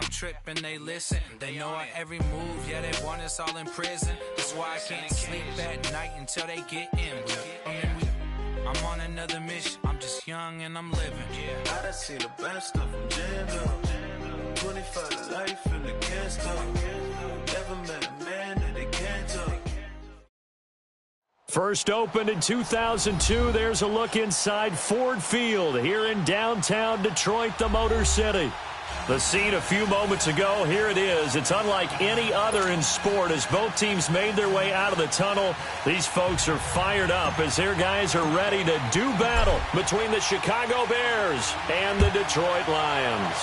I'm tripping, they listen. They know our every move, yeah, they want us all in prison. That's why I can't sleep at night until they get in. I'm on another mission, I'm just young and I'm living. I done seen the best stuff from Jando. 25 to life in the can't stop. Never met a man that they can't talk. First opened in 2002, there's a look inside Ford Field here in downtown Detroit, the Motor City. The scene a few moments ago, here it is. It's unlike any other in sport as both teams made their way out of the tunnel. These folks are fired up as their guys are ready to do battle between the Chicago Bears and the Detroit Lions.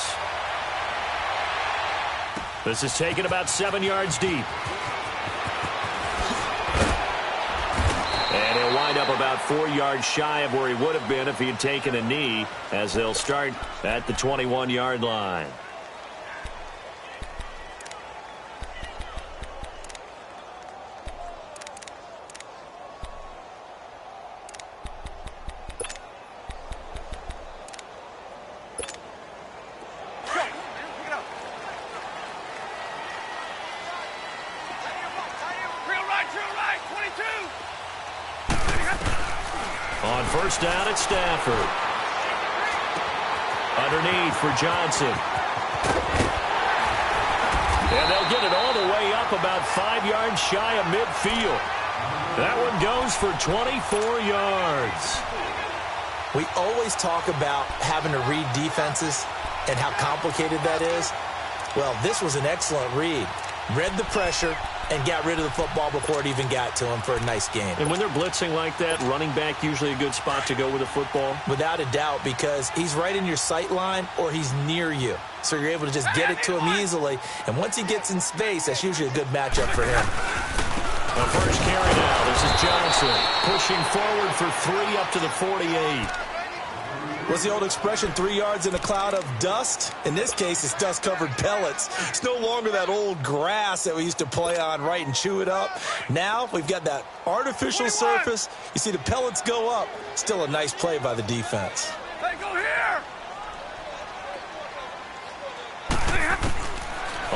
This is taken about 7 yards deep. And he'll wind up about 4 yards shy of where he would have been if he had taken a knee, as they'll start at the 21-yard line. On first down, it's Stafford. Underneath for Johnson. And they'll get it all the way up about 5 yards shy of midfield. That one goes for 24 yards. We always talk about having to read defenses and how complicated that is. Well, this was an excellent read. Read the pressure and got rid of the football before it even got to him for a nice game. And when they're blitzing like that, running back usually a good spot to go with the football? Without a doubt, because he's right in your sight line or he's near you. So you're able to just get it to him easily. And once he gets in space, that's usually a good matchup for him. The first carry now. This is Johnson pushing forward for 3 up to the 48. What's the old expression, 3 yards in a cloud of dust? In this case, it's dust-covered pellets. It's no longer that old grass that we used to play on, right, and chew it up. Now we've got that artificial surface. You see the pellets go up. Still a nice play by the defense. Hey, go here!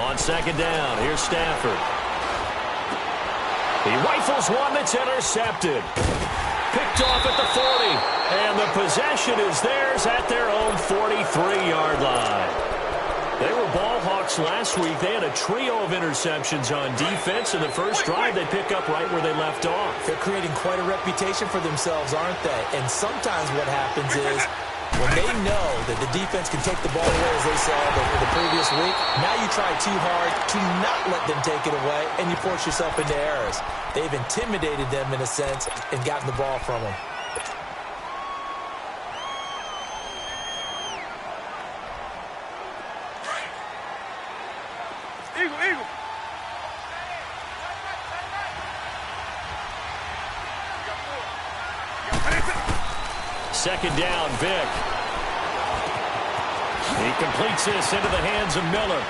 On second down, here's Stafford. He rifles one that's intercepted. Picked off at the 40, and the possession is theirs at their own 43-yard line. They were ball hawks last week. They had a trio of interceptions on defense, and the first drive they pick up right where they left off. They're creating quite a reputation for themselves, aren't they? And sometimes what happens is when they know that the defense can take the ball away, as they saw the previous week, now you try too hard to not let them take it away, and you force yourself into errors. They've intimidated them in a sense and gotten the ball from them. Eagle. Second down, Vic. He completes this into the hands of Miller.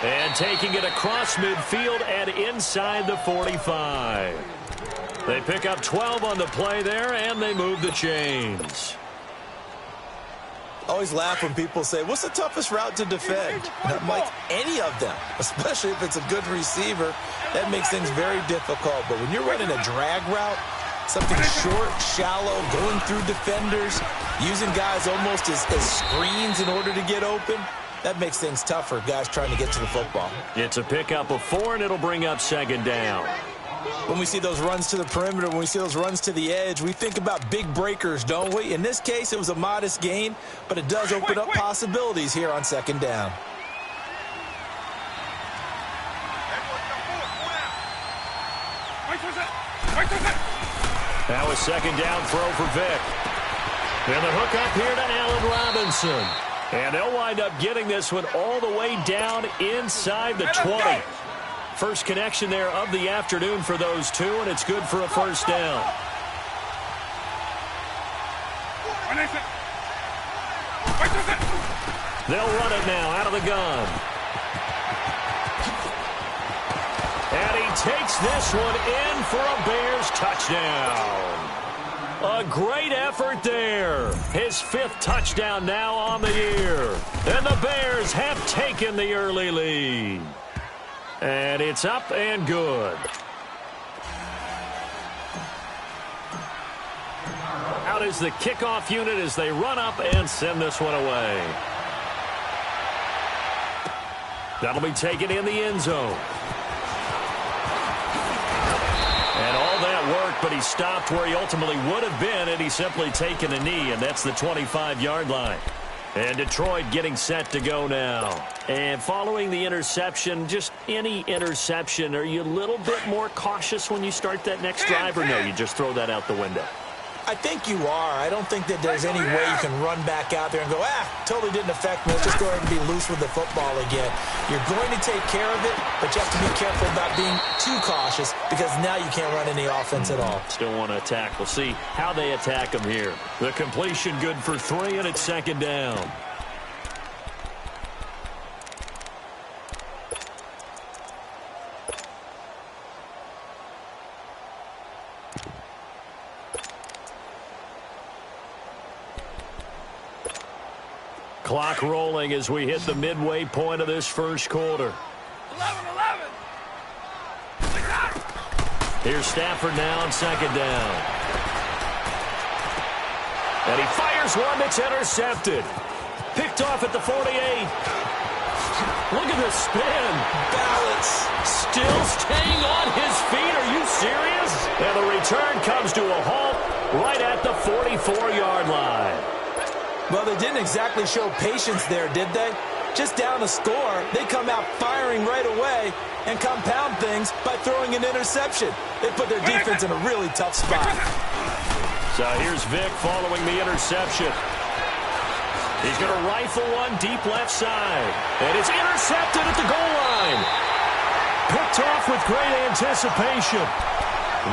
And taking it across midfield and inside the 45. They pick up 12 on the play there, and they move the chains. I always laugh when people say, what's the toughest route to defend? And I'm like, any of them, especially if it's a good receiver. That makes things very difficult. But when you're running a drag route, something short, shallow, going through defenders, using guys almost as screens in order to get open, that makes things tougher, guys trying to get to the football. It's a pickup of 4, and it'll bring up second down. When we see those runs to the perimeter, when we see those runs to the edge, we think about big breakers, don't we? In this case, it was a modest gain, but it does open up possibilities here on second down. That was second down throw for Vic. And the hook up here to Allen Robinson. And they'll wind up getting this one all the way down inside the 20. First connection there of the afternoon for those two, and it's good for a first down. They'll run it now out of the gun. And he takes this one in for a Bears touchdown. A great effort there. His 5th touchdown now on the year. And the Bears have taken the early lead. And it's up and good. Out is the kickoff unit as they run up and send this one away. That'll be taken in the end zone. And all that work, but he stopped where he ultimately would have been had he simply taken a knee, and that's the 25-yard line. And Detroit getting set to go now. And following the interception, just any interception, are you a little bit more cautious when you start that next drive, or no, you just throw that out the window? I think you are. I don't think that there's any way you can run back out there and go, totally didn't affect me. Let's just go ahead and be loose with the football again. You're going to take care of it, but you have to be careful about being too cautious because now you can't run any offense at all. Still want to attack. We'll see how they attack them here. The completion good for 3, and it's 2nd down. Clock rolling as we hit the midway point of this first quarter. 11-11. Here's Stafford now on 2nd down. And he fires one that's intercepted. Picked off at the 48. Look at the spin. Balance. Still staying on his feet. Are you serious? And the return comes to a halt right at the 44-yard line. Well, they didn't exactly show patience there, did they? Just down a score, they come out firing right away and compound things by throwing an interception. They put their defense in a really tough spot. So here's Vic following the interception. He's going to rifle one deep left side. And it's intercepted at the goal line. Picked off with great anticipation.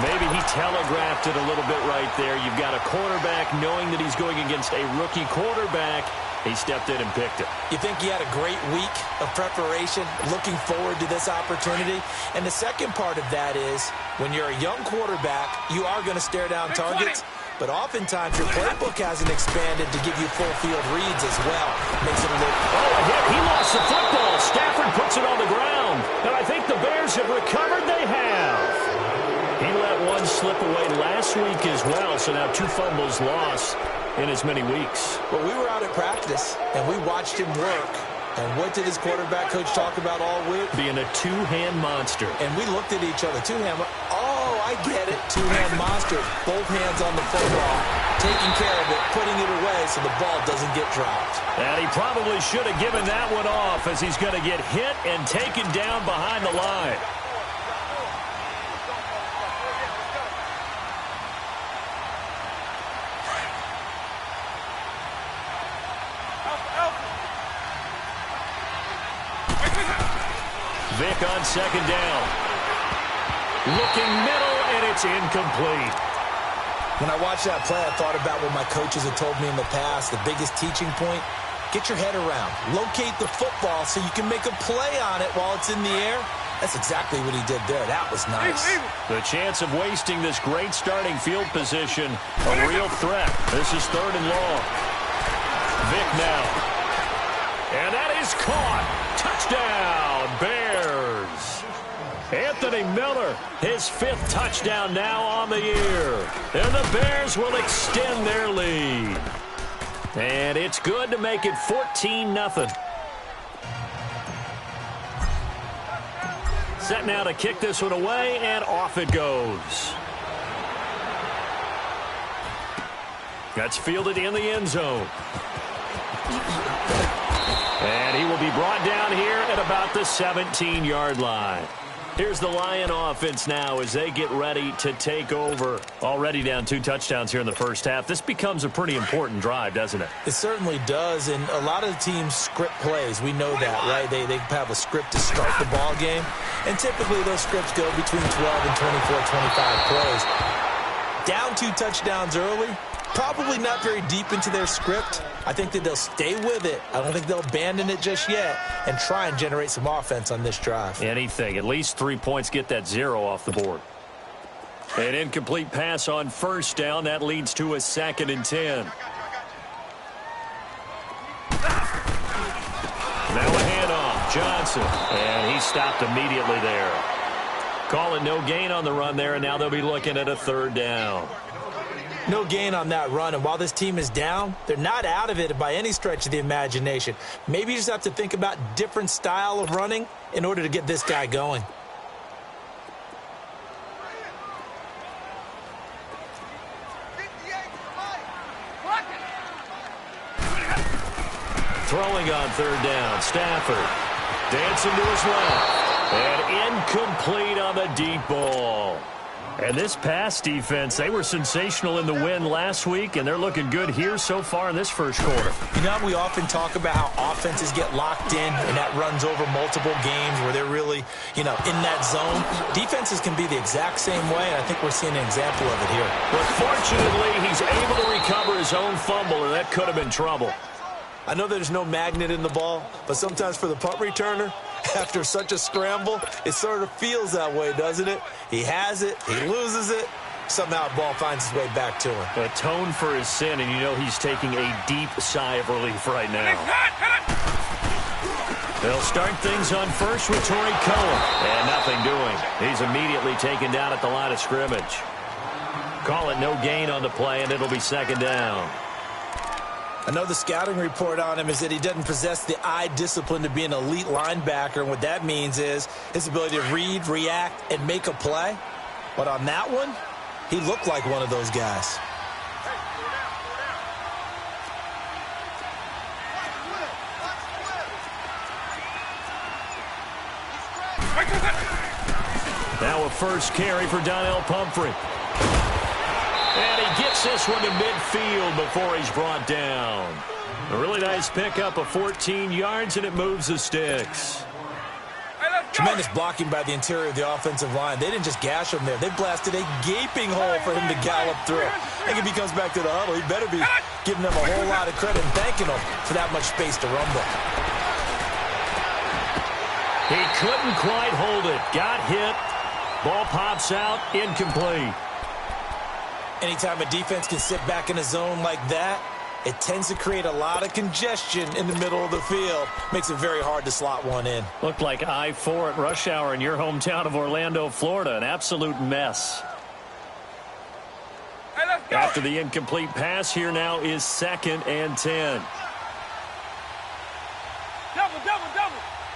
Maybe he telegraphed it a little bit right there. You've got a quarterback knowing that he's going against a rookie quarterback. He stepped in and picked it. You think he had a great week of preparation, looking forward to this opportunity? And the second part of that is, when you're a young quarterback, you are going to stare down targets, but oftentimes your playbook hasn't expanded to give you full field reads as well. Makes it a little... Oh, a hit. He lost the football. Stafford puts it on the ground. And I think the Bears have recovered. They have. He let one slip away last week as well, so now 2 fumbles lost in as many weeks. But we were out at practice, and we watched him work. And what did his quarterback coach talk about all week? Being a 2-hand monster. And we looked at each other. 2-hand. Oh, I get it. 2-hand monster. Both hands on the football. Taking care of it, putting it away so the ball doesn't get dropped. And he probably should have given that one off as he's going to get hit and taken down behind the line. Vic on 2nd down. Looking middle, and it's incomplete. When I watched that play, I thought about what my coaches had told me in the past. The biggest teaching point, get your head around. Locate the football so you can make a play on it while it's in the air. That's exactly what he did there. That was nice. The chance of wasting this great starting field position, a real threat. This is 3rd and long. Vic now. And that is caught. Touchdown, Bears. Anthony Miller, his 5th touchdown now on the year. And the Bears will extend their lead. And it's good to make it 14-0. Set now to kick this one away, and off it goes. That's fielded in the end zone. And he will be brought down here at about the 17-yard line. Here's the Lion offense now as they get ready to take over. Already down 2 touchdowns here in the first half. This becomes a pretty important drive, doesn't it? It certainly does, and a lot of the teams script plays. We know that, right? They have a script to start the ball game, and typically those scripts go between 12 and 24, 25 plays. Down 2 touchdowns early, probably not very deep into their script. I think that they'll stay with it. I don't think they'll abandon it just yet and try and generate some offense on this drive. Anything. At least 3 points, get that 0 off the board. An incomplete pass on first down. That leads to a 2nd and 10. Now a handoff. Johnson. And he stopped immediately there. Call it no gain on the run there, and now they'll be looking at a 3rd down. No gain on that run, and while this team is down, they're not out of it by any stretch of the imagination. Maybe you just have to think about different style of running in order to get this guy going. Throwing on 3rd down, Stafford. Dancing to his left. And incomplete on the deep ball. And this pass defense, they were sensational in the win last week, and they're looking good here so far in this first quarter. You know, we often talk about how offenses get locked in, and that runs over multiple games where they're really, in that zone. Defenses can be the exact same way, and I think we're seeing an example of it here. But fortunately, he's able to recover his own fumble, and that could have been trouble. I know there's no magnet in the ball, but sometimes for the punt returner, after such a scramble, it sort of feels that way, doesn't it? He has it, he loses it, somehow the ball finds its way back to him. Atone for his sin, and you know he's taking a deep sigh of relief right now. They'll start things on first with Torrey Cohen, and nothing doing. He's immediately taken down at the line of scrimmage. Call it no gain on the play, and it'll be 2nd down. I know the scouting report on him is that he doesn't possess the eye discipline to be an elite linebacker, and what that means is his ability to read, react, and make a play. But on that one, he looked like one of those guys. Now a first carry for Donnell Pumphrey. And he gets this one to midfield before he's brought down. A really nice pickup of 14 yards, and it moves the sticks. Tremendous blocking by the interior of the offensive line. They didn't just gash him there. They blasted a gaping hole for him to gallop through. I think if he comes back to the huddle, he better be giving them a whole lot of credit and thanking them for that much space to rumble. He couldn't quite hold it. Got hit. Ball pops out. Incomplete. Anytime a defense can sit back in a zone like that, it tends to create a lot of congestion in the middle of the field. Makes it very hard to slot one in. Looked like I-4 at rush hour in your hometown of Orlando, Florida. An absolute mess. Hey, let's go. After the incomplete pass, here now is 2nd and 10. Double.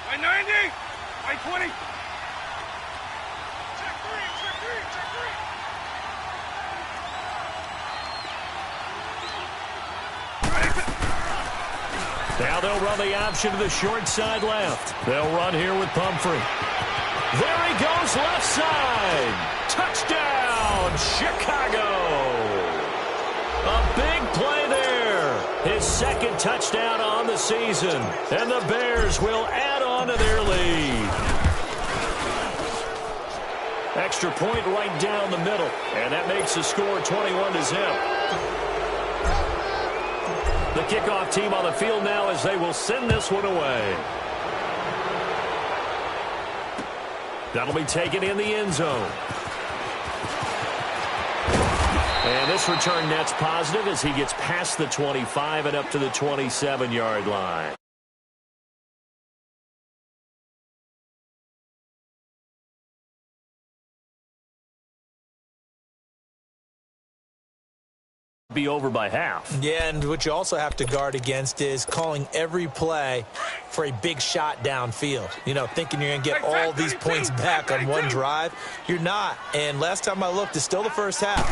By 90. By 20. Check three. Now they'll run the option to the short side left. They'll run here with Pumphrey. There he goes, left side. Touchdown, Chicago. A big play there. His 2nd touchdown on the season. And the Bears will add on to their lead. Extra point right down the middle. And that makes the score 21-0. The kickoff team on the field now as they will send this one away. That'll be taken in the end zone. And this return net's positive as he gets past the 25 and up to the 27-yard line. Be over by half. Yeah, and what you also have to guard against is calling every play for a big shot downfield. Thinking you're going to get all these points back on one drive. You're not. And last time I looked, it's still the first half.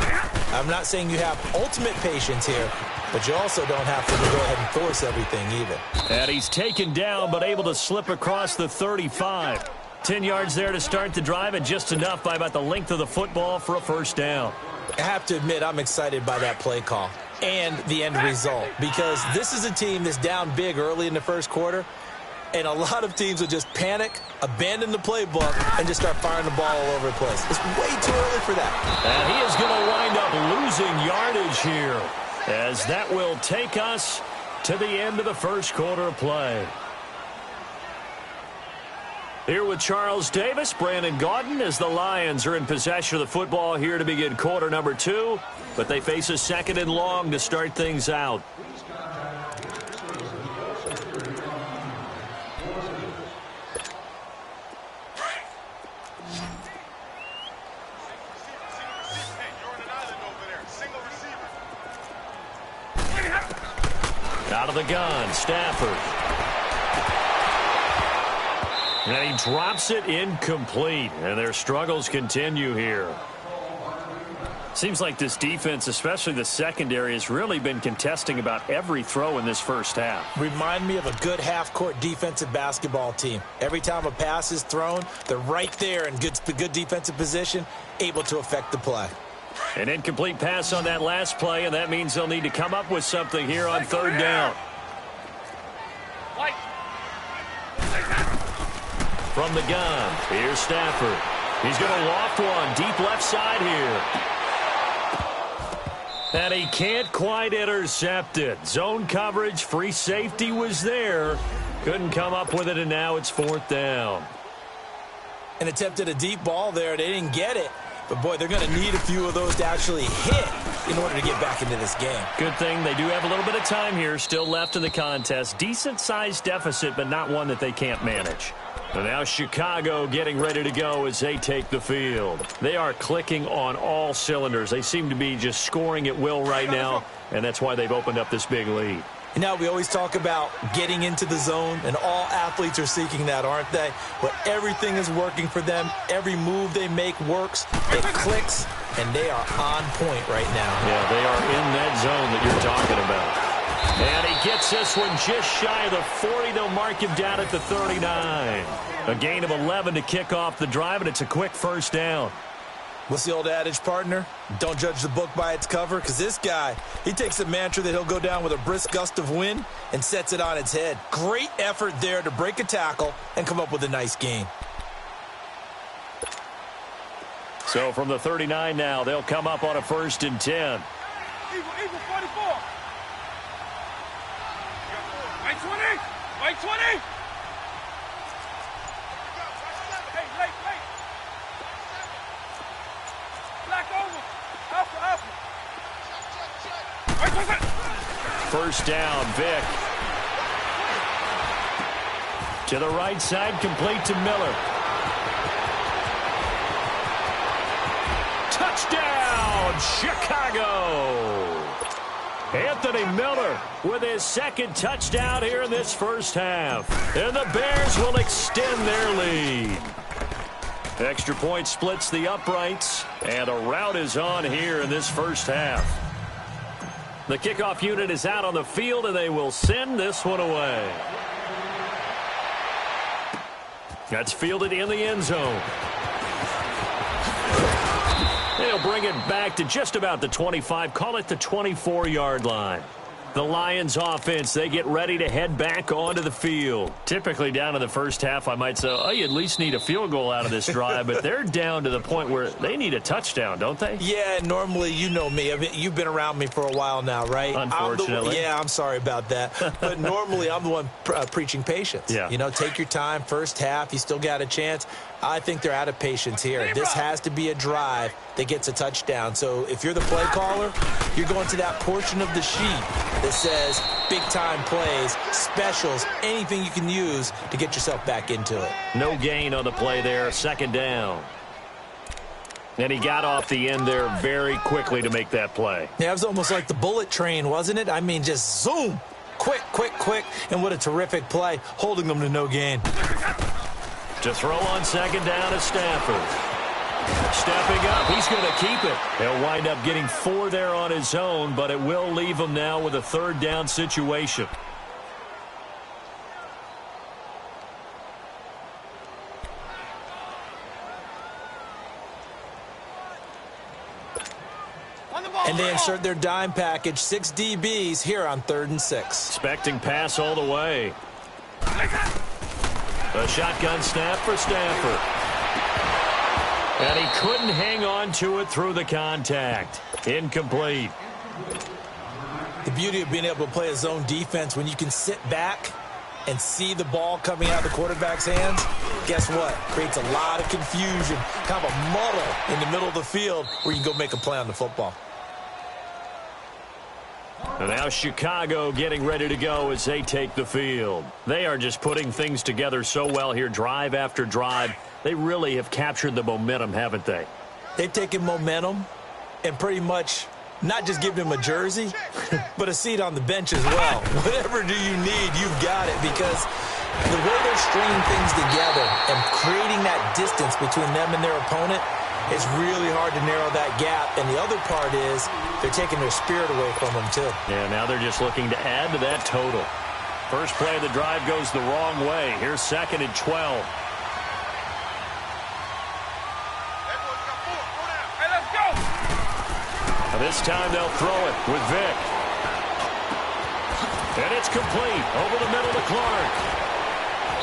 I'm not saying you have ultimate patience here, but you also don't have to go ahead and force everything either. And he's taken down but able to slip across the 35. 10 yards there to start the drive, and just enough by about the length of the football for a first down. I have to admit, I'm excited by that play call and the end result, because this is a team that's down big early in the first quarter, and a lot of teams will just panic, abandon the playbook, and just start firing the ball all over the place. It's way too early for that. And he is going to wind up losing yardage here, as that will take us to the end of the first quarter of play. Here with Charles Davis, Brandon Gaudin, as the Lions are in possession of the football here to begin quarter number 2. But they face a second and long to start things out. Out of the gun, Stafford. And he drops it incomplete, and their struggles continue here. Seems like this defense, especially the secondary, has really been contesting about every throw in this first half. Remind me of a good half-court defensive basketball team. Every time a pass is thrown, they're right there in good defensive position, able to affect the play. An incomplete pass on that last play, and that means they'll need to come up with something here on third down. From the gun, here's Stafford. He's going to loft one deep left side here. And he can't quite intercept it. Zone coverage, free safety was there. Couldn't come up with it, and now it's fourth down. And attempted a deep ball there. They didn't get it. But, boy, they're going to need a few of those to actually hit in order to get back into this game. Good thing they do have a little bit of time here still left in the contest. Decent-sized deficit, but not one that they can't manage. And now Chicago getting ready to go as they take the field. They are clicking on all cylinders. They seem to be just scoring at will right now, and that's why they've opened up this big lead. And now we always talk about getting into the zone, and all athletes are seeking that, aren't they? But everything is working for them. Every move they make works. It clicks, and they are on point right now. Yeah, they are in that zone that you're talking about. And he gets this one just shy of the 40. They'll mark him down at the 39. A gain of 11 to kick off the drive, and it's a quick first down. What's the old adage, partner? Don't judge the book by its cover, because this guy, he takes a mantra that he'll go down with a brisk gust of wind and sets it on its head. Great effort there to break a tackle and come up with a nice gain. So from the 39 now, they'll come up on a 1st and 10. Eagle 44. White 20. White 20. Hey, late. Black over. Alpha. First down, Vic. To the right side, complete to Miller. Touchdown, Chicago! Anthony Miller with his second touchdown here in this first half. And the Bears will extend their lead. Extra point splits the uprights, and a rout is on here in this first half. The kickoff unit is out on the field, and they will send this one away. That's fielded in the end zone. They'll bring it back to just about the 25, call it the 24-yard line. The Lions offense, they get ready to head back onto the field. Typically down in the first half, I might say, oh, you at least need a field goal out of this drive, but they're down to the point where they need a touchdown, don't they? Yeah, normally, you know me. You've been around me for a while now, right? Unfortunately. I'm sorry about that. But normally, I'm the one preaching patience. Yeah. You know, take your time, first half, you still got a chance. I think they're out of patience here. This has to be a drive that gets a touchdown. So if you're the play caller, you're going to that portion of the sheet that says big-time plays, specials, anything you can use to get yourself back into it. No gain on the play there, second down. And he got off the end there very quickly to make that play. Yeah, it was almost like the bullet train, wasn't it? I mean, just zoom, quick, and what a terrific play, holding them to no gain. To throw on second down is Stafford. Stepping up, he's going to keep it. He'll wind up getting 4 there on his own, but it will leave him now with a third down situation. And they insert their dime package, 6 DBs here on 3rd and 6. Expecting pass all the way. A shotgun snap for Stafford. And he couldn't hang on to it through the contact. Incomplete. The beauty of being able to play a zone defense when you can sit back and see the ball coming out of the quarterback's hands, guess what? Creates a lot of confusion, kind of a muddle in the middle of the field where you can go make a play on the football. And now Chicago getting ready to go as they take the field. They are just putting things together so well here, drive after drive. They really have captured the momentum, haven't they? They've taken momentum and pretty much not just given him a jersey, but a seat on the bench as well. Whatever do you need, you've got it, because the way they're stringing things together and creating that distance between them and their opponent, it's really hard to narrow that gap. And the other part is they're taking their spirit away from them, too. Yeah, now they're just looking to add to that total. First play of the drive goes the wrong way. Here's 2nd and 12. Hey, let's go. Now this time they'll throw it with Vic. And it's complete over the middle to Clark.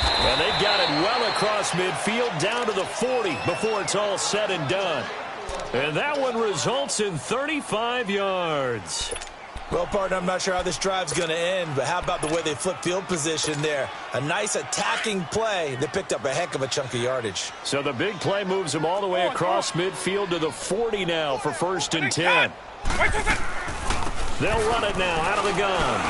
And they got it well across midfield down to the 40 before it's all said and done. And that one results in 35 yards. Well, partner, I'm not sure how this drive's going to end, but how about the way they flip field position there? A nice attacking play. They picked up a heck of a chunk of yardage. So the big play moves them all the way across midfield to the 40 now for 1st and 10. They'll run it now out of the gun.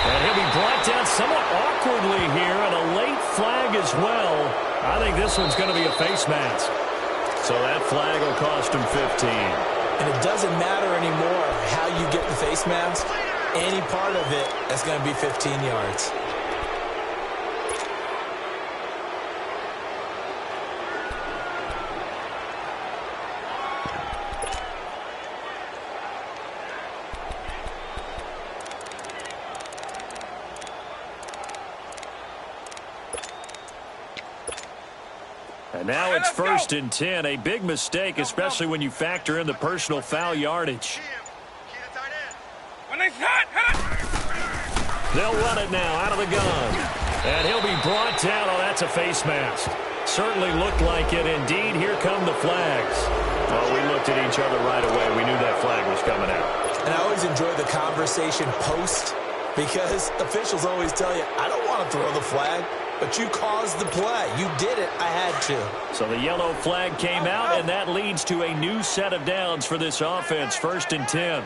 And he'll be brought down somewhat awkwardly here, and a late flag as well. I think this one's going to be a face mask. So that flag will cost him 15. And it doesn't matter anymore how you get the face mask. Any part of it, that's going to be 15 yards. And now it's 1st and 10. A big mistake, especially when you factor in the personal foul yardage. When they hit it. They'll run it now out of the gun. And he'll be brought down. Oh, that's a face mask. Certainly looked like it. Indeed, here come the flags. Well, we looked at each other right away. We knew that flag was coming out. And I always enjoy the conversation post, because officials always tell you, I don't want to throw the flag. But you caused the play. You did it. I had to. So the yellow flag came out, and that leads to a new set of downs for this offense. 1st and 10.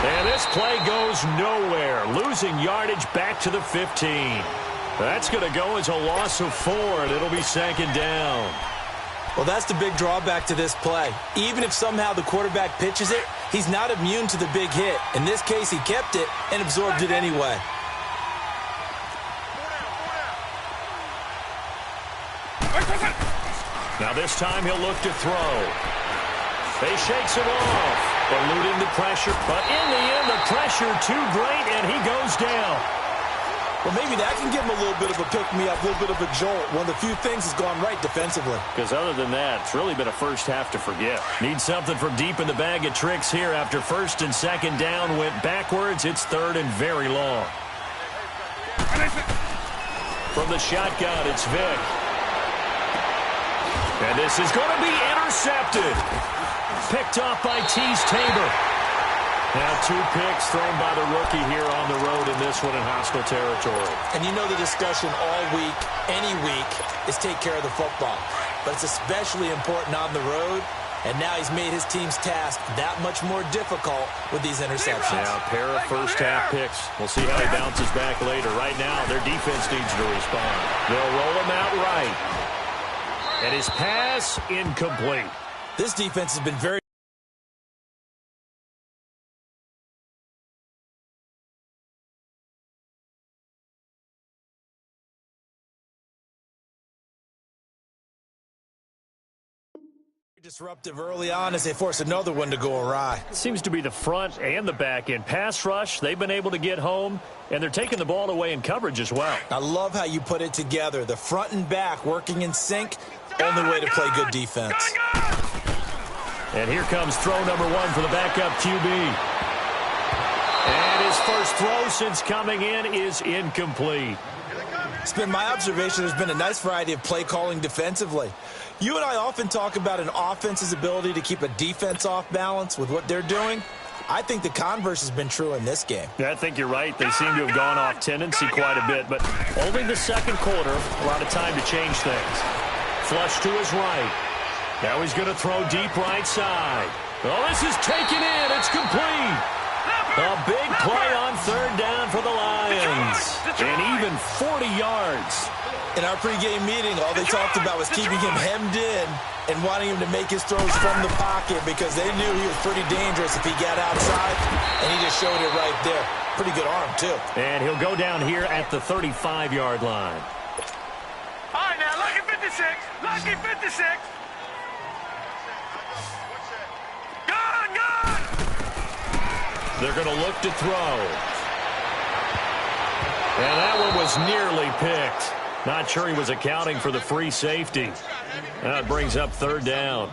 And this play goes nowhere. Losing yardage back to the 15. That's going to go as a loss of 4, and it'll be 2nd down. Well, that's the big drawback to this play. Even if somehow the quarterback pitches it, he's not immune to the big hit. In this case, he kept it and absorbed it anyway. Now this time he'll look to throw. They shakes it off, eluding the pressure. But in the end, the pressure too great, and he goes down. Well, maybe that can give him a little bit of a pick-me-up, a little bit of a jolt. One of the few things has gone right defensively. Because other than that, it's really been a first half to forget. Need something from deep in the bag of tricks here after 1st and 2nd down. Went backwards. It's 3rd and very long. From the shotgun, it's Vic. And this is going to be intercepted. Picked off by Tease Tabor. Now 2 picks thrown by the rookie here on the road in this one in hostile territory. And you know the discussion all week, any week, is take care of the football. But it's especially important on the road. And now he's made his team's task that much more difficult with these interceptions. Now a pair of first half picks. We'll see how he bounces back later. Right now, their defense needs to respond. They'll roll him out right. And his pass incomplete. This defense has been very disruptive early on as they force another one to go awry. Seems to be the front and the back end. Pass rush, they've been able to get home, and they're taking the ball away in coverage as well. I love how you put it together. The front and back working in sync, only way to play good defense. And here comes throw number 1 for the backup QB. And his first throw since coming in is incomplete. It's been my observation there's been a nice variety of play calling defensively. You and I often talk about an offense's ability to keep a defense off balance with what they're doing. I think the converse has been true in this game. Yeah, I think you're right. They seem to have gone off tendency quite a bit, but only the second quarter, a lot of time to change things. Flush to his right. Now he's going to throw deep right side. Oh, this is taken in. It's complete. A big play on third down for the Lions. And even 40 yards. In our pregame meeting, all they talked about was keeping him hemmed in and wanting him to make his throws from the pocket because they knew he was pretty dangerous if he got outside, and he just showed it right there. Pretty good arm, too. And he'll go down here at the 35-yard line. All right, now, lucky 56. Lucky 56. Gone. They're going to look to throw. And that one was nearly picked. Not sure he was accounting for the free safety. That brings up third down.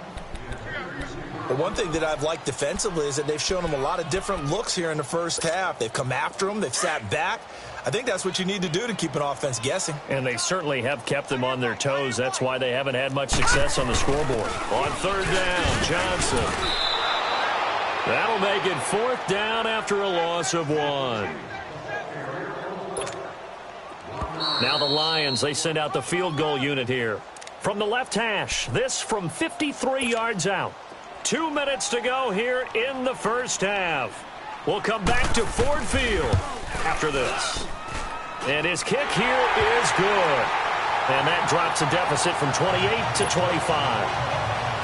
The one thing that I've liked defensively is that they've shown him a lot of different looks here in the first half. They've come after him. They've sat back. I think that's what you need to do to keep an offense guessing. And they certainly have kept them on their toes. That's why they haven't had much success on the scoreboard. On third down, Johnson. That'll make it fourth down after a loss of 1. Now the Lions, they send out the field goal unit here. From the left hash, this from 53 yards out. 2 minutes to go here in the first half. We'll come back to Ford Field after this. And his kick here is good. And that drops a deficit from 28 to 25.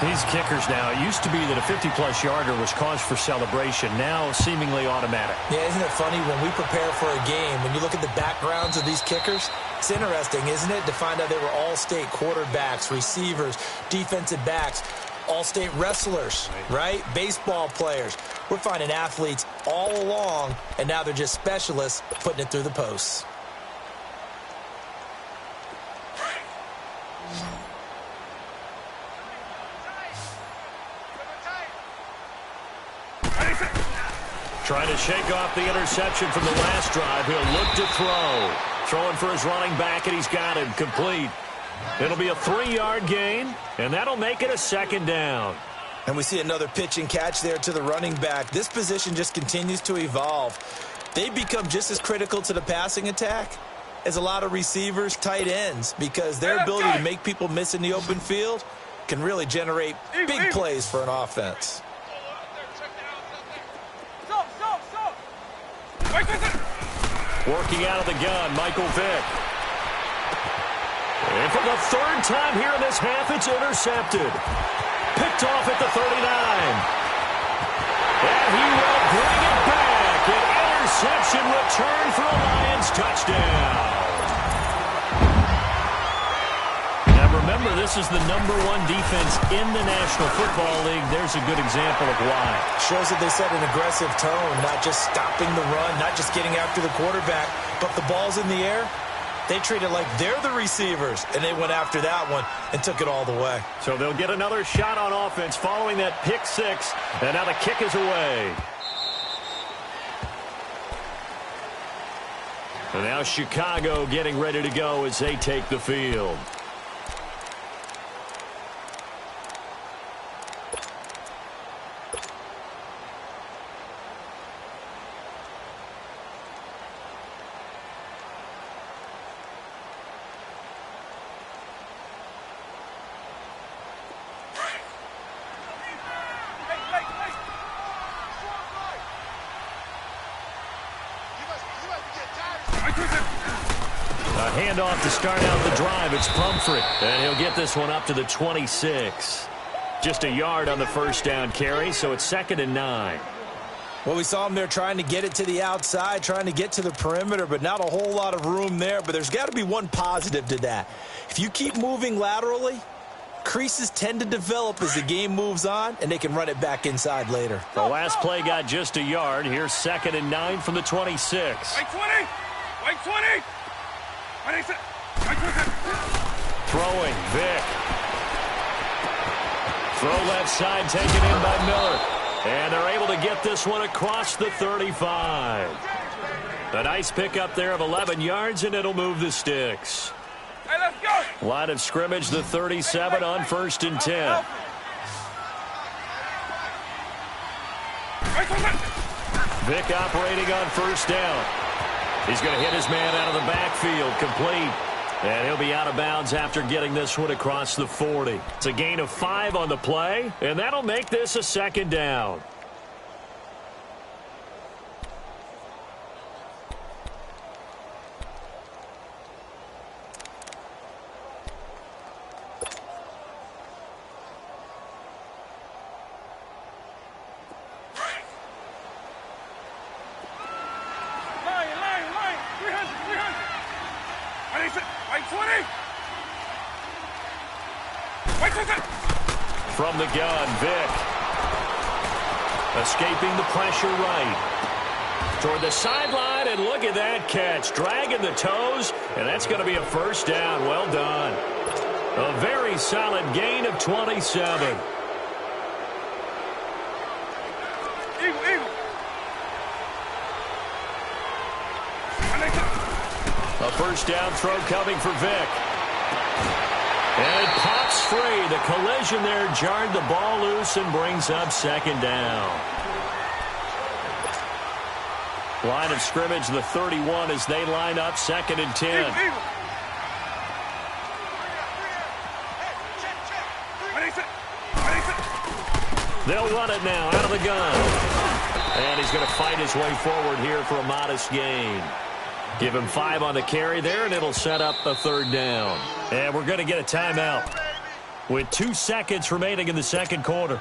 These kickers now, it used to be that a 50-plus yarder was cause for celebration, now seemingly automatic. Yeah, isn't it funny when we prepare for a game, when you look at the backgrounds of these kickers, it's interesting, isn't it, to find out they were all-state quarterbacks, receivers, defensive backs, all-state wrestlers, right? Baseball players. We're finding athletes all along, and now they're just specialists putting it through the posts. Trying to shake off the interception from the last drive. He'll look to throw. Throwing for his running back, and he's got him complete. It'll be a 3-yard gain, and that'll make it a second down. And we see another pitch and catch there to the running back. This position just continues to evolve. They become just as critical to the passing attack as a lot of receivers, tight ends, because their ability to make people miss in the open field can really generate big plays for an offense. Working out of the gun, Michael Vick. And for the third time here in this half, it's intercepted. Picked off at the 39. And he will bring it back. An interception return for a Lions touchdown. Now remember, this is the #1 defense in the National Football League. There's a good example of why. Shows that they set an aggressive tone, not just stopping the run, not just getting after the quarterback, but the ball's in the air. They treat it like they're the receivers, and they went after that one and took it all the way. So they'll get another shot on offense following that pick six, and now the kick is away. And now Chicago getting ready to go as they take the field. A handoff to start out the drive. It's Pumphrey. And he'll get this one up to the 26. Just a yard on the first down carry, so it's 2nd and 9. Well, we saw him there trying to get it to the outside, trying to get to the perimeter, but not a whole lot of room there. But there's got to be one positive to that. If you keep moving laterally, creases tend to develop as the game moves on, and they can run it back inside later. The last play got just a yard. Here's 2nd and 9 from the 26. White 20! White 20! Throwing, Vick. Throw left side taken in by Miller. And they're able to get this one across the 35. A nice pickup there of 11 yards, and it'll move the sticks. Hey, let's go! Line of scrimmage, the 37 on 1st and 10. Right, Vick operating on first down. He's going to hit his man out of the backfield, complete. And he'll be out of bounds after getting this one across the 40. It's a gain of 5 on the play, and that'll make this a second down. From the gun, Vick. Escaping the pressure right. Toward the sideline, and look at that catch. Dragging the toes, and that's going to be a first down. Well done. A very solid gain of 27. A first down throw coming for Vick. And it pops free. The collision there jarred the ball loose and brings up second down. Line of scrimmage, the 31, as they line up second and 10. They'll run it now out of the gun. And he's going to fight his way forward here for a modest gain. Give him 5 on the carry there, and it'll set up a third down. And we're going to get a timeout with 2 seconds remaining in the second quarter.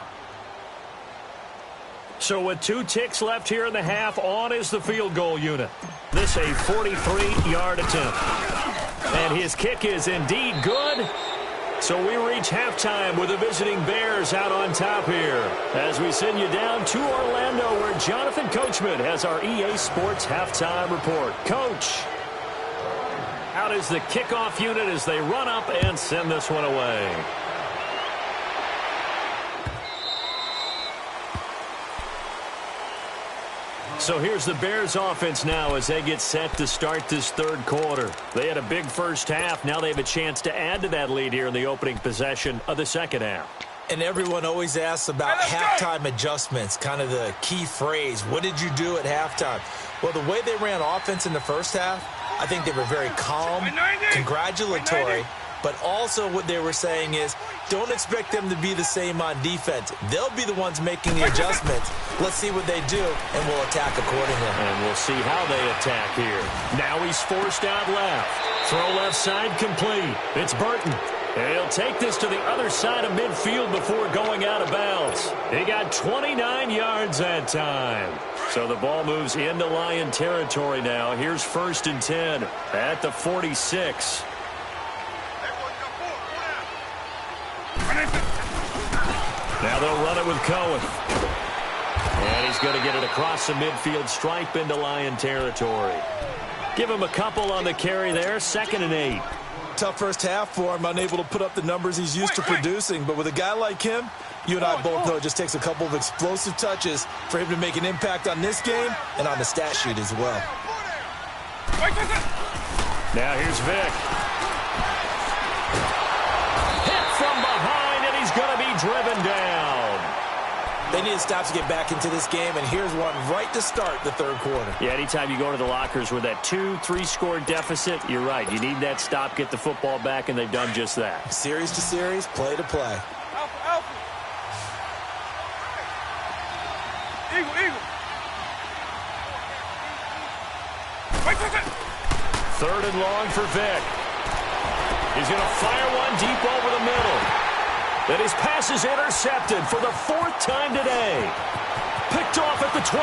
So with 2 ticks left here in the half, on is the field goal unit. This a 43-yard attempt. And his kick is indeed good. So we reach halftime with the visiting Bears out on top here as we send you down to Orlando where Jonathan Coachman has our EA Sports halftime report. Coach, out is the kickoff unit as they run up and send this one away. So here's the Bears offense now as they get set to start this third quarter. They had a big first half. Now they have a chance to add to that lead here in the opening possession of the second half. And everyone always asks about halftime adjustments, kind of the key phrase. What did you do at halftime? Well, the way they ran offense in the first half, I think they were very calm, congratulatory, but also what they were saying is don't expect them to be the same on defense. They'll be the ones making the adjustments. Let's see what they do, and we'll attack accordingly. And we'll see how they attack here. Now he's forced out left. Throw left side complete. It's Burton. And he'll take this to the other side of midfield before going out of bounds. He got 29 yards that time. So the ball moves into Lion territory now. Here's 1st and 10 at the 46. Now they'll run it with Cohen. And he's going to get it across the midfield stripe into Lion territory. Give him a couple on the carry there. 2nd and 8. Tough first half for him, unable to put up the numbers he's used to producing. But with a guy like him, you and I both know it just takes a couple of explosive touches for him to make an impact on this game and on the stat sheet as well. Now here's Vick. Hit from behind, and he's going to be driven down. They need to stop to get back into this game, and here's one right to start the third quarter. Yeah, anytime you go to the lockers with that 2-3 score deficit, you're right. You need that stop, get the football back, and they've done just that. Series to series, play to play. Eagle. 3rd and long for Vick. He's going to fire one deep over the middle. Then his pass is intercepted for the 4th time today. Picked off at the 12.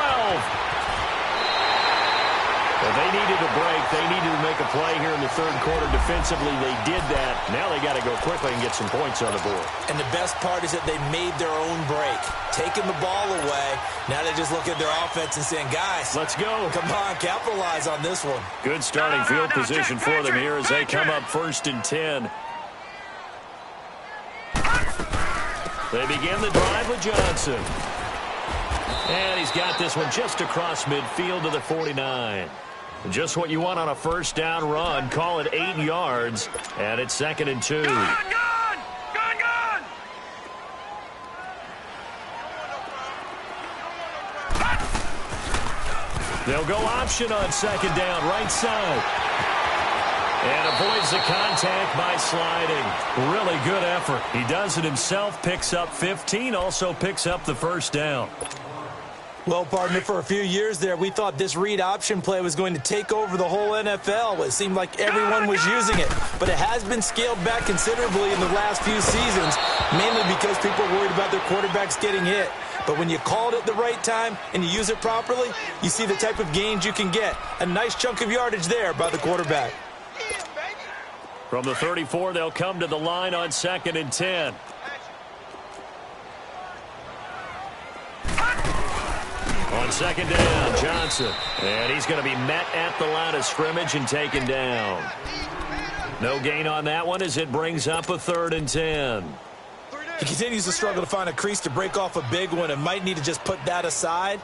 Well, they needed a break. They needed to make a play here in the third quarter defensively. They did that. Now they got to go quickly and get some points on the board. And the best part is that they made their own break. Taking the ball away. Now they just look at their offense and saying, guys, let's go. Come on, capitalize on this one. Good starting field position for them here as they come up 1st and 10. They begin the drive with Johnson. And he's got this one just across midfield to the 49. Just what you want on a first down run. Call it 8 yards. And it's 2nd and 2. Gone! They'll go option on second down, right side. And avoids the contact by sliding. Really good effort. He does it himself, picks up 15, also picks up the first down. Well, partner, for a few years there, we thought this read option play was going to take over the whole NFL. It seemed like everyone was using it, but it has been scaled back considerably in the last few seasons, mainly because people are worried about their quarterbacks getting hit. But when you call it at the right time and you use it properly, you see the type of gains you can get. A nice chunk of yardage there by the quarterback. From the 34, they'll come to the line on 2nd and 10. On 2nd down, Johnson. And he's going to be met at the line of scrimmage and taken down. No gain on that one as it brings up a 3rd and 10. He continues to struggle to find a crease to break off a big one and might need to just put that aside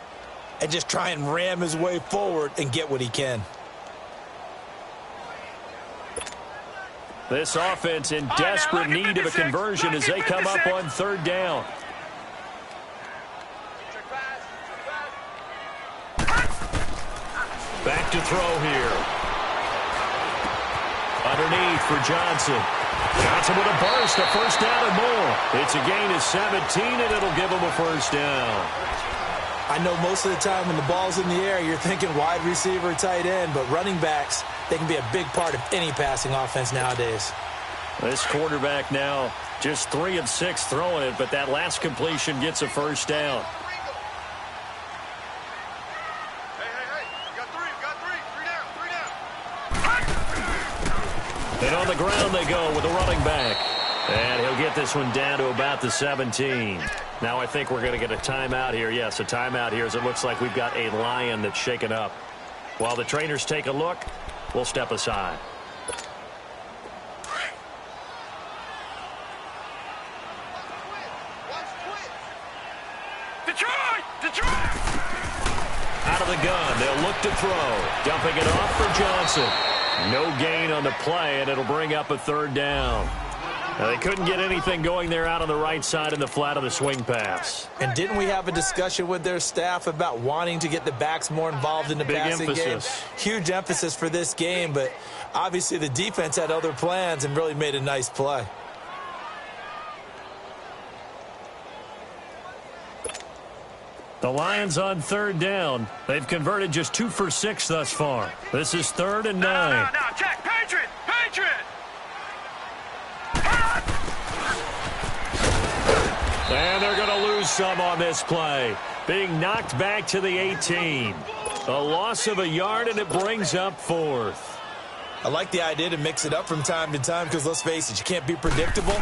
and just try and ram his way forward and get what he can. This offense in desperate need of a conversion as they come up on 3rd down. Back to throw here. Underneath for Johnson. Johnson with a burst, a first down and more. It's a gain of 17, and it'll give him a first down. I know most of the time when the ball's in the air, you're thinking wide receiver, tight end, but running backs, they can be a big part of any passing offense nowadays. This quarterback now just 3 of 6 throwing it, but that last completion gets a first down. And on the ground they go with the running back. And he'll get this one down to about the 17. Now I think we're going to get a timeout here. Yes, a timeout here as it looks like we've got a Lion that's shaken up. While the trainers take a look, we'll step aside. Detroit! Out of the gun, they'll look to throw. Dumping it off for Johnson. No gain on the play, and it'll bring up a 3rd down. Now, they couldn't get anything going there out on the right side in the flat of the swing pass. And didn't we have a discussion with their staff about wanting to get the backs more involved in the passing game? Huge emphasis for this game, but obviously the defense had other plans and really made a nice play. The Lions on 3rd down. They've converted just 2 for 6 thus far. This is 3rd and 9. No, check. Patriot! And they're going to lose some on this play. Being knocked back to the 18. A loss of a yard, and it brings up 4th. I like the idea to mix it up from time to time because, let's face it, you can't be predictable.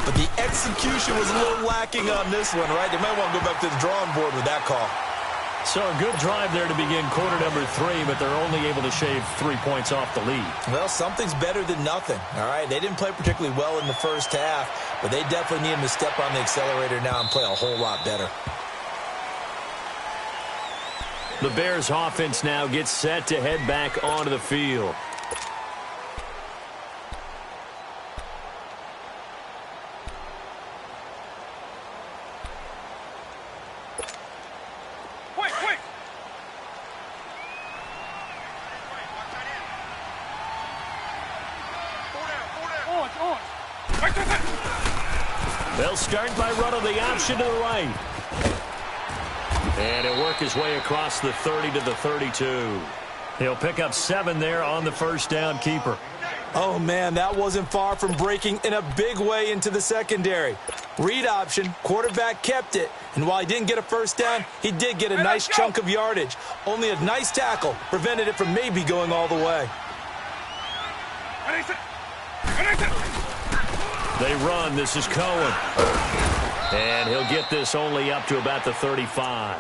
But the execution was a little lacking on this one, right? They might want to go back to the drawing board with that call. So a good drive there to begin quarter number 3, but they're only able to shave 3 points off the lead. Well, something's better than nothing, all right? They didn't play particularly well in the first half, but they definitely need them to step on the accelerator now and play a whole lot better. The Bears offense now gets set to head back onto the field. They'll start by running the option to the right. And he'll work his way across the 30 to the 32. He'll pick up 7 there on the first down keeper. Oh, man, that wasn't far from breaking in a big way into the secondary. Read option, quarterback kept it, and while he didn't get a first down, he did get a nice chunk of yardage. Only a nice tackle prevented it from maybe going all the way. They run. This is Cohen. And he'll get this only up to about the 35.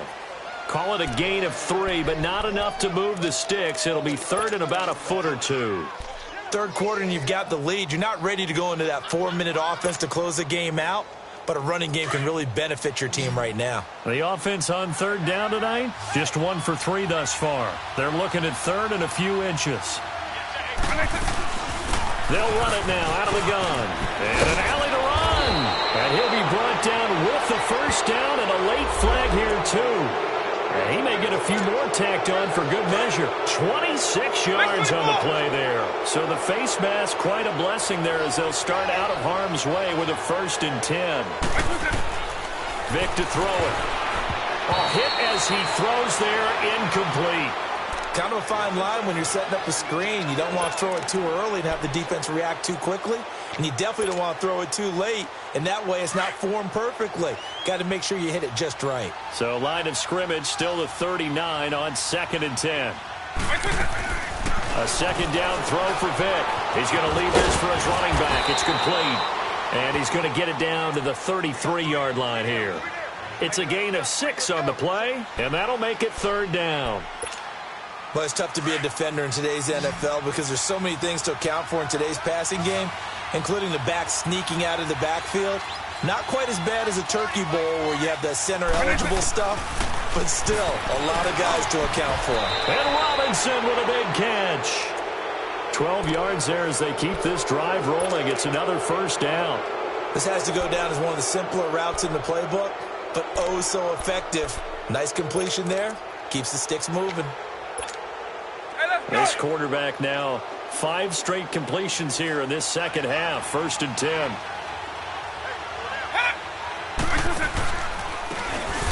Call it a gain of 3, but not enough to move the sticks. It'll be 3rd and about a foot or 2. Third quarter and you've got the lead. You're not ready to go into that 4-minute offense to close the game out, but a running game can really benefit your team right now. The offense on 3rd down tonight, just 1 for 3 thus far. They're looking at 3rd and a few inches. They'll run it now out of the gun. And an alley to run. And he'll be brought down with the first down and a late flag here, too. And he may get a few more tacked on for good measure. 26 yards on the play there. So the face mask, quite a blessing there as they'll start out of harm's way with a 1st and 10. Vic to throw it. A hit as he throws there, incomplete. Kind of a fine line when you're setting up a screen. You don't want to throw it too early and have the defense react too quickly. And you definitely don't want to throw it too late. And that way it's not formed perfectly. Got to make sure you hit it just right. So line of scrimmage still the 39 on 2nd and 10. A 2nd down throw for Vic. He's going to leave this for his running back. It's complete. And he's going to get it down to the 33-yard line here. It's a gain of 6 on the play, and that'll make it 3rd down. Well, it's tough to be a defender in today's NFL because there's so many things to account for in today's passing game, including the back sneaking out of the backfield. Not quite as bad as a turkey bowl where you have the center-eligible stuff, but still a lot of guys to account for. And Robinson with a big catch. 12 yards there as they keep this drive rolling. It's another 1st down. This has to go down as one of the simpler routes in the playbook, but oh so effective. Nice completion there. Keeps the sticks moving. This quarterback now 5 straight completions here in this 2nd half. 1st and 10.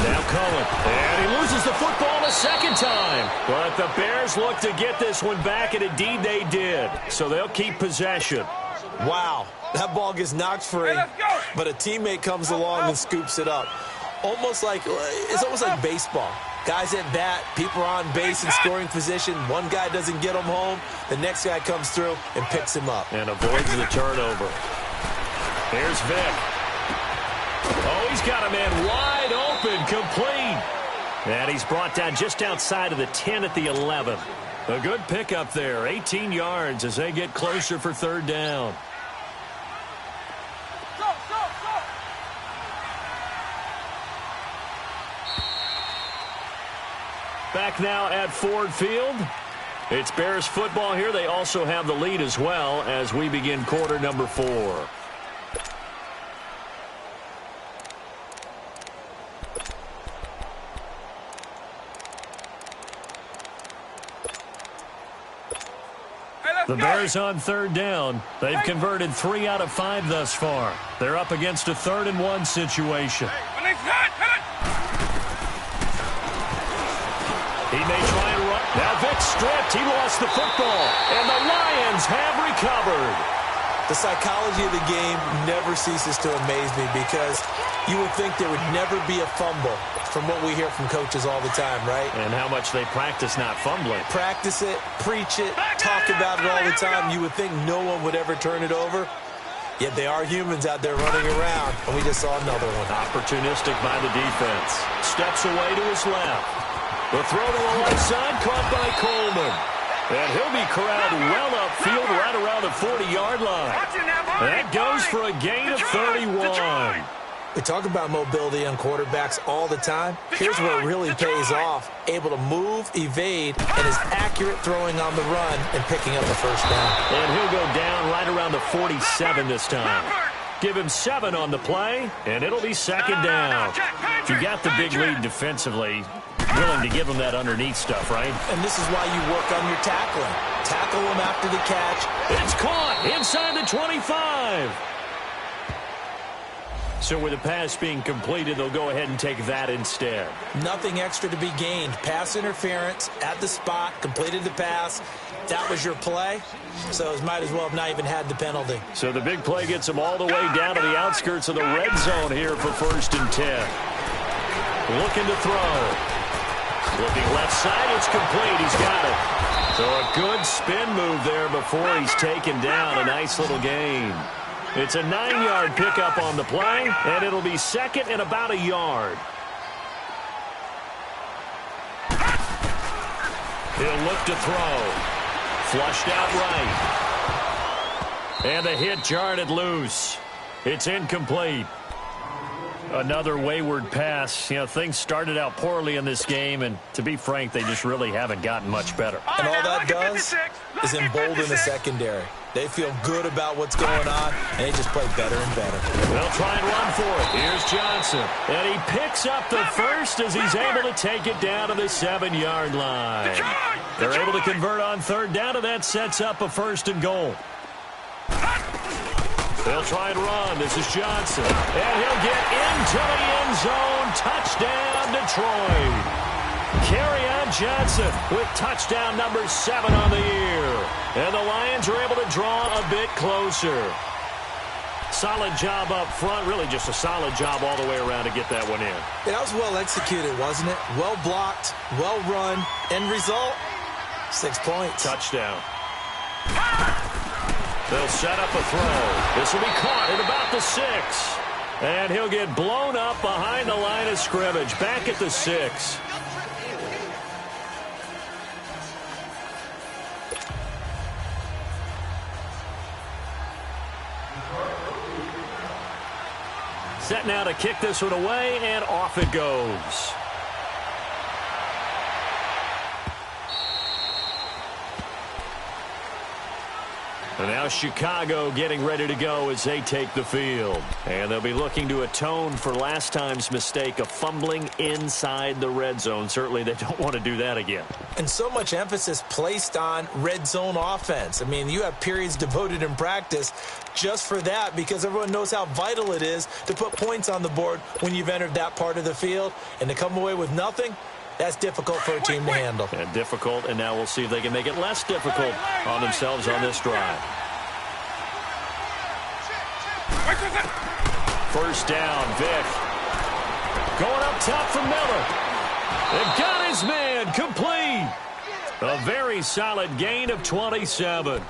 Now Cohen. And he loses the football a 2nd time. But the Bears look to get this one back, and indeed they did. So they'll keep possession. Wow. That ball gets knocked free, but a teammate comes along and scoops it up. It's almost like baseball. Guys at bat, people are on base in scoring position. One guy doesn't get him home. The next guy comes through and picks him up. And avoids the turnover. Here's Vic. Oh, he's got a man wide open, complete. And he's brought down just outside of the 10 at the 11. A good pickup there, 18 yards as they get closer for 3rd down. Back now at Ford Field. It's Bears football here. They also have the lead as well as we begin quarter number 4. The Bears on 3rd down. They've converted 3 out of 5 thus far. They're up against a 3rd and 1 situation. He may try and run. Now Vic stripped. He lost the football. And the Lions have recovered. The psychology of the game never ceases to amaze me because you would think there would never be a fumble from what we hear from coaches all the time, right? And how much they practice not fumbling. Practice it, preach it, talk about it all the time. You would think no one would ever turn it over. Yet they are humans out there running around, and we just saw another one. Opportunistic by the defense. Steps away to his left. The throw to the left side, caught by Coleman. And he'll be corralled well upfield right around the 40-yard line. That goes for a gain of 31. We talk about mobility on quarterbacks all the time. Here's where it really pays off. Able to move, evade, and is accurate throwing on the run and picking up the 1st down. And he'll go down right around the 47 this time. Give him 7 on the play, and it'll be 2nd down. If you got the big lead defensively, willing to give him that underneath stuff, right? And this is why you work on your tackling. Tackle him after the catch. It's caught inside the 25. So with the pass being completed, they'll go ahead and take that instead. Nothing extra to be gained. Pass interference at the spot, completed the pass. That was your play, so it might as well have not even had the penalty. So the big play gets them all the way down to the outskirts of the red zone here for 1st and 10. Looking to throw. Looking left side, it's complete. He's got it. So a good spin move there before he's taken down. A nice little gain. It's a 9-yard pickup on the play, and it'll be 2nd and about a yard. He'll look to throw. Flushed out right. And the hit jarred it loose. It's incomplete. Another wayward pass. You know, things started out poorly in this game, and to be frank, they just really haven't gotten much better. And all that does is embolden the secondary. They feel good about what's going on, and they just play better and better. They'll try and run for it. Here's Johnson. And he picks up the first as he's able to take it down to the 7-yard line. They're able to convert on third down, and that sets up a 1st and goal. They'll try and run. This is Johnson. And he'll get into the end zone. Touchdown, Detroit. Kerryon Johnson with touchdown number 7 on the year. And the Lions are able to draw a bit closer. Solid job up front. Really just a solid job all the way around to get that one in. That was well executed, wasn't it? Well blocked, well run. End result, 6 points. Touchdown. They'll set up a throw. This will be caught at about the 6. And he'll get blown up behind the line of scrimmage. Back at the 6. Set now to kick this one away, and off it goes. And now Chicago getting ready to go as they take the field. And they'll be looking to atone for last time's mistake of fumbling inside the red zone. Certainly they don't want to do that again. And so much emphasis placed on red zone offense. I mean, you have periods devoted in practice just for that because everyone knows how vital it is to put points on the board when you've entered that part of the field. And to come away with nothing, that's difficult for a team to handle. And difficult, and now we'll see if they can make it less difficult on themselves on this drive. First down, Vic. Going up top for Miller. They've got his man complete. A very solid gain of 27.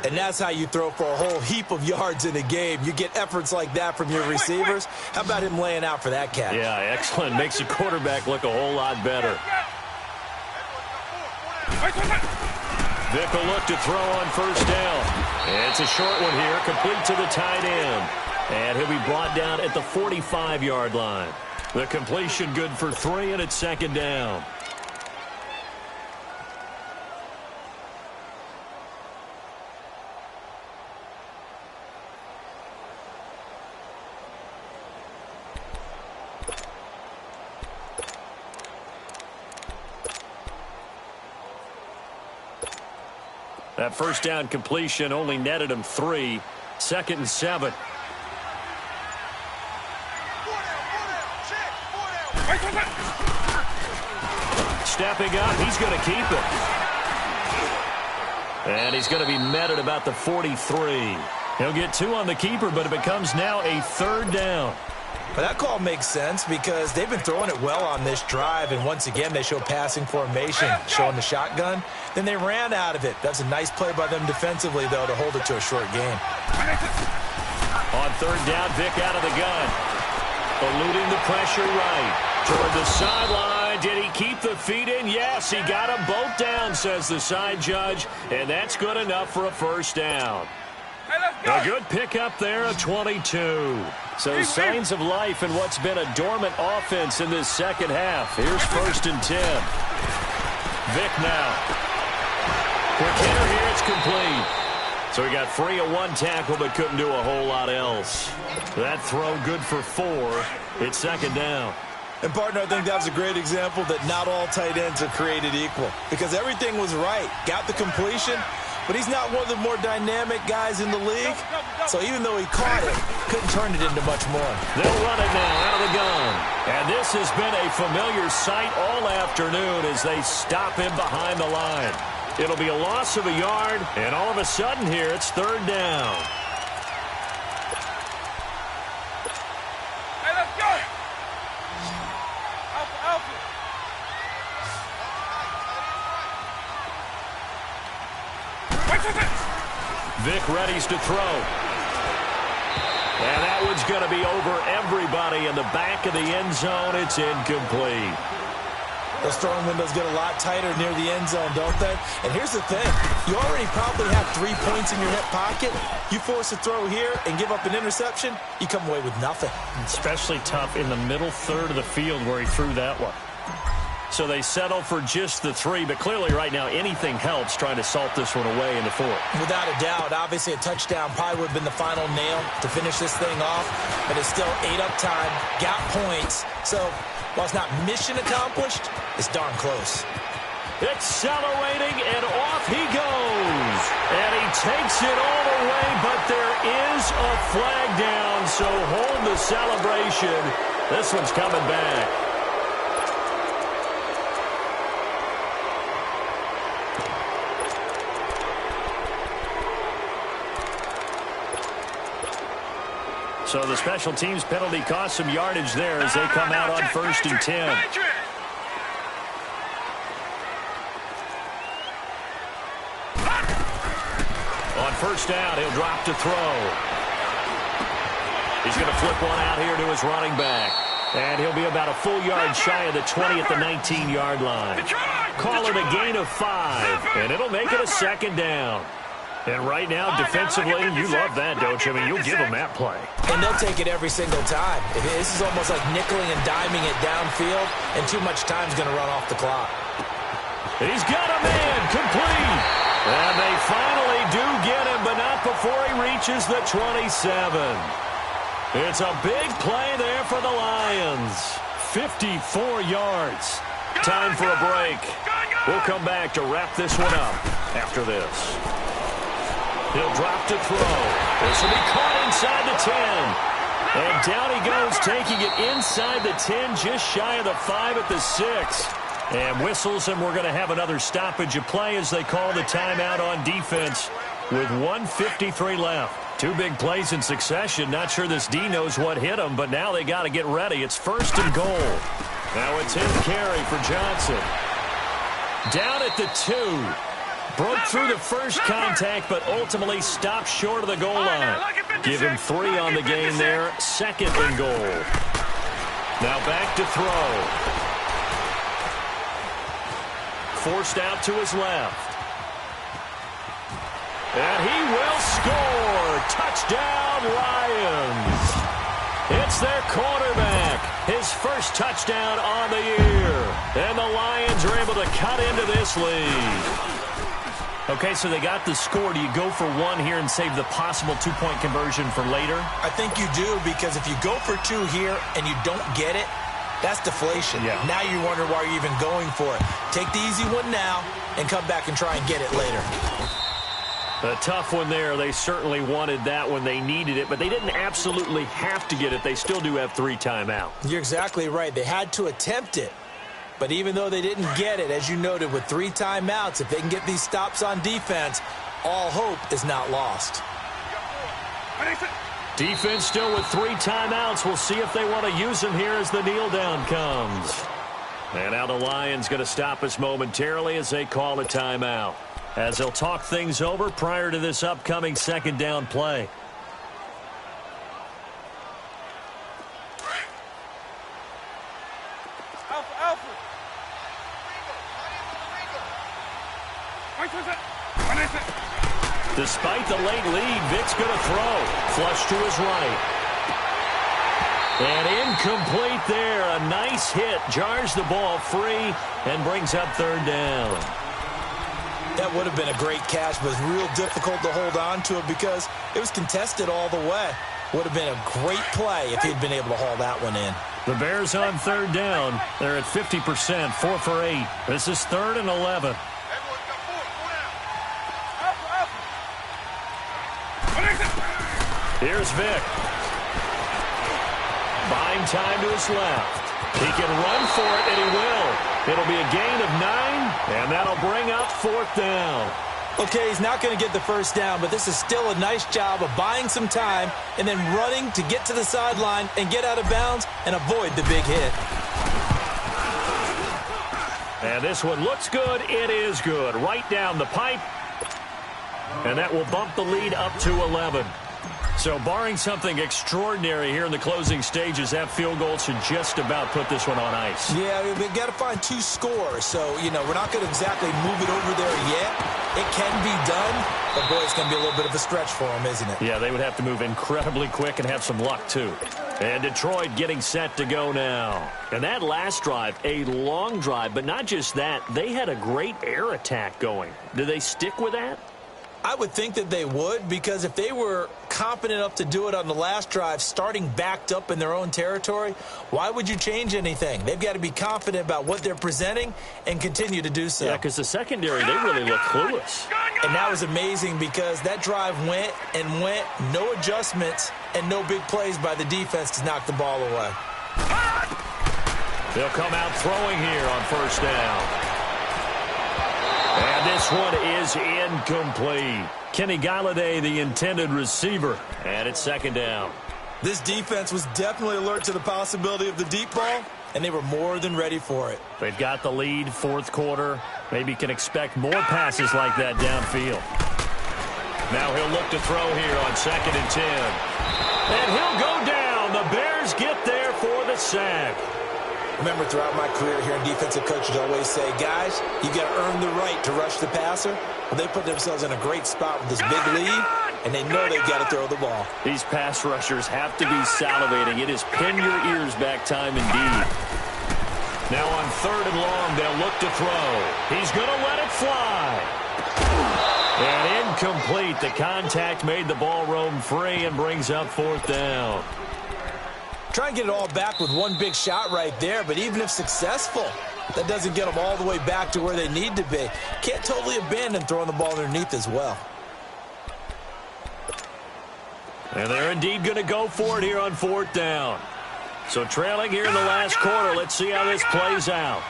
And that's how you throw for a whole heap of yards in a game. You get efforts like that from your receivers. How about him laying out for that catch? Yeah, excellent. Makes the quarterback look a whole lot better. Vic will look to throw on first down. It's a short one here, complete to the tight end. And he'll be brought down at the 45-yard line. The completion good for 3, and it's 2nd down. That first down completion only netted him 3. 2nd and 7. Stepping up, he's going to keep it. And he's going to be met at about the 43. He'll get 2 on the keeper, but it becomes now a 3rd down. But that call makes sense because they've been throwing it well on this drive, and once again they show passing formation, showing the shotgun. Then they ran out of it. That's a nice play by them defensively, though, to hold it to a short game. On 3rd down, Vic out of the gun. Eluding the pressure right. Toward the sideline. Did he keep the feet in? Yes, he got them both down, says the side judge. And that's good enough for a 1st down. A good pickup there of 22. So signs of life in what's been a dormant offense in this second half. Here's 1st and 10. Vic now. Quick hitter here. It's complete. So he got free of 1 tackle but couldn't do a whole lot else. That throw good for 4. It's 2nd down. And, partner, I think that was a great example that not all tight ends are created equal because everything was right. Got the completion, but he's not one of the more dynamic guys in the league. So even though he caught it, couldn't turn it into much more. They'll run it now out of the gun. And this has been a familiar sight all afternoon as they stop him behind the line. It'll be a loss of a yard, and all of a sudden here it's 3rd down. Hey, let's go! Alpha. Vic readies to throw. And that one's going to be over everybody in the back of the end zone. It's incomplete. Those throwing windows get a lot tighter near the end zone, don't they? And here's the thing. You already probably have 3 points in your hip pocket. You force a throw here and give up an interception, you come away with nothing. Especially tough in the middle third of the field where he threw that one. So they settle for just the 3, but clearly right now anything helps trying to salt this one away in the 4th. Without a doubt, obviously a touchdown probably would have been the final nail to finish this thing off, but it's still 8 up time, got points. So while it's not mission accomplished, it's darn close. Accelerating, and off he goes. And he takes it all the way, but there is a flag down, so hold the celebration. This one's coming back. So the special teams penalty cost some yardage there as they come out on 1st and 10. On 1st down, he'll drop to throw. He's going to flip one out here to his running back. And he'll be about a full yard shy of the 20 at the 19-yard line. Call it a gain of 5, and it'll make it a 2nd down. And right now, defensively, you love that, don't you? I mean, you'll give them that play. And they'll take it every single time. This is almost like nickeling and diming it downfield, and too much time's going to run off the clock. He's got a man, complete. And they finally do get him, but not before he reaches the 27. It's a big play there for the Lions. 54 yards. Time for a break. We'll come back to wrap this one up after this. He'll drop to throw. This will be caught inside the 10. And down he goes, taking it inside the 10, just shy of the 5 at the 6. And whistles, and we're going to have another stoppage of play as they call the timeout on defense with 1:53 left. 2 big plays in succession. Not sure this D knows what hit him, but now they got to get ready. It's 1st and goal. Now it's his carry for Johnson. Down at the 2. Broke through the first contact, but ultimately stopped short of the goal line. Give him 3 on the game there. 2nd and goal. Now back to throw. Forced out to his left. And he will score. Touchdown, Lions. It's their quarterback. His first touchdown on the year. And the Lions are able to cut into this lead. Okay, so they got the score. Do you go for 1 here and save the possible 2-point conversion for later? I think you do, because if you go for 2 here and you don't get it, that's deflation. Yeah. Now you wonder why you're even going for it. Take the easy one now and come back and try and get it later. A tough one there. They certainly wanted that when they needed it, but they didn't absolutely have to get it. They still do have 3 timeouts. You're exactly right. They had to attempt it. But even though they didn't get it, as you noted, with 3 timeouts, if they can get these stops on defense, all hope is not lost. Defense still with 3 timeouts. We'll see if they want to use them here as the kneel down comes. And now the Lions going to stop us momentarily as they call a timeout, as they'll talk things over prior to this upcoming 2nd down play. Despite the late lead, Vic's going to throw. Flush to his right. And incomplete there. A nice hit. Jars the ball free and brings up 3rd down. That would have been a great catch, but it was real difficult to hold on to it because it was contested all the way. Would have been a great play if he'd been able to haul that one in. The Bears on 3rd down. They're at 50%, 4 for 8. This is 3rd and 11. Here's Vic. Buying time to his left. He can run for it, and he will. It'll be a gain of 9, and that'll bring up 4th down. Okay, he's not going to get the first down, but this is still a nice job of buying some time and then running to get to the sideline and get out of bounds and avoid the big hit. And this one looks good. It is good. Right down the pipe. And that will bump the lead up to 11. So barring something extraordinary here in the closing stages, that field goal should just about put this one on ice. Yeah, we've got to find 2 scores. So, we're not going to exactly move it over there yet. It can be done, But, boy, it's going to be a little bit of a stretch for them, isn't it? Yeah, they would have to move incredibly quick and have some luck, too. And Detroit getting set to go now. And that last drive, a long drive, but not just that. They had a great air attack going. Do they stick with that? I would think that they would, because if they were confident enough to do it on the last drive, starting backed up in their own territory, why would you change anything? They've got to be confident about what they're presenting and continue to do so. Yeah, because the secondary, they really look clueless. And that was amazing because that drive went and went, no adjustments and no big plays by the defense to knock the ball away. They'll come out throwing here on first down. And this one is incomplete. Kenny Galladay, the intended receiver, and it's second down. This defense was definitely alert to the possibility of the deep ball, and they were more than ready for it. They've got the lead, fourth quarter. Maybe can expect more passes like that downfield. Now he'll look to throw here on 2nd and 10. And he'll go down. The Bears get there for the sack. Remember, throughout my career here in defensive coaches always say, guys, you got to earn the right to rush the passer. Well, they put themselves in a great spot with this big lead, and they know they've got to throw the ball. These pass rushers have to be salivating. It is pin your ears back time indeed. Now on 3rd and long, they'll look to throw. He's going to let it fly. And incomplete. The contact made the ball roam free and brings up 4th down. Try and get it all back with one big shot right there, but even if successful, that doesn't get them all the way back to where they need to be. Can't totally abandon throwing the ball underneath as well. And they're indeed going to go for it here on 4th down. So trailing here in the last quarter, let's see how this plays out.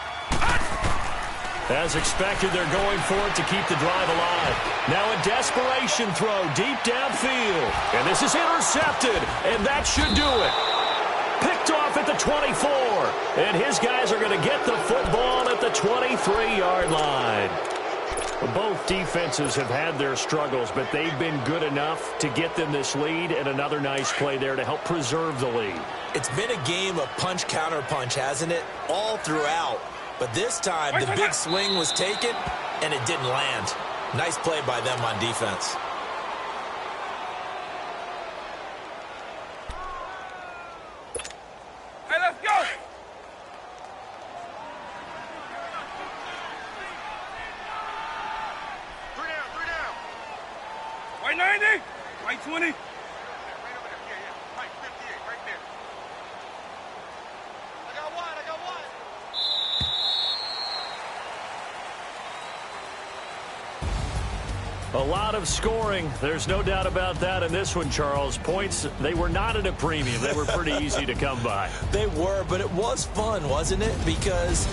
As expected, they're going for it to keep the drive alive. Now a desperation throw deep downfield. And this is intercepted, and that should do it. Picked off at the 24. And his guys are going to get the football at the 23-yard line. Both defenses have had their struggles, but they've been good enough to get them this lead, and another nice play there to help preserve the lead. It's been a game of punch-counter-punch, hasn't it? All throughout. But this time, the big swing was taken, and it didn't land. Nice play by them on defense. Hey, let's go! Three down. White 90, white 20. Right over there. Yeah. White 58, right there. I got one. A lot of scoring. There's no doubt about that in this one, Charles. Points, they were not at a premium. They were pretty easy to come by. They were, but it was fun, wasn't it? Because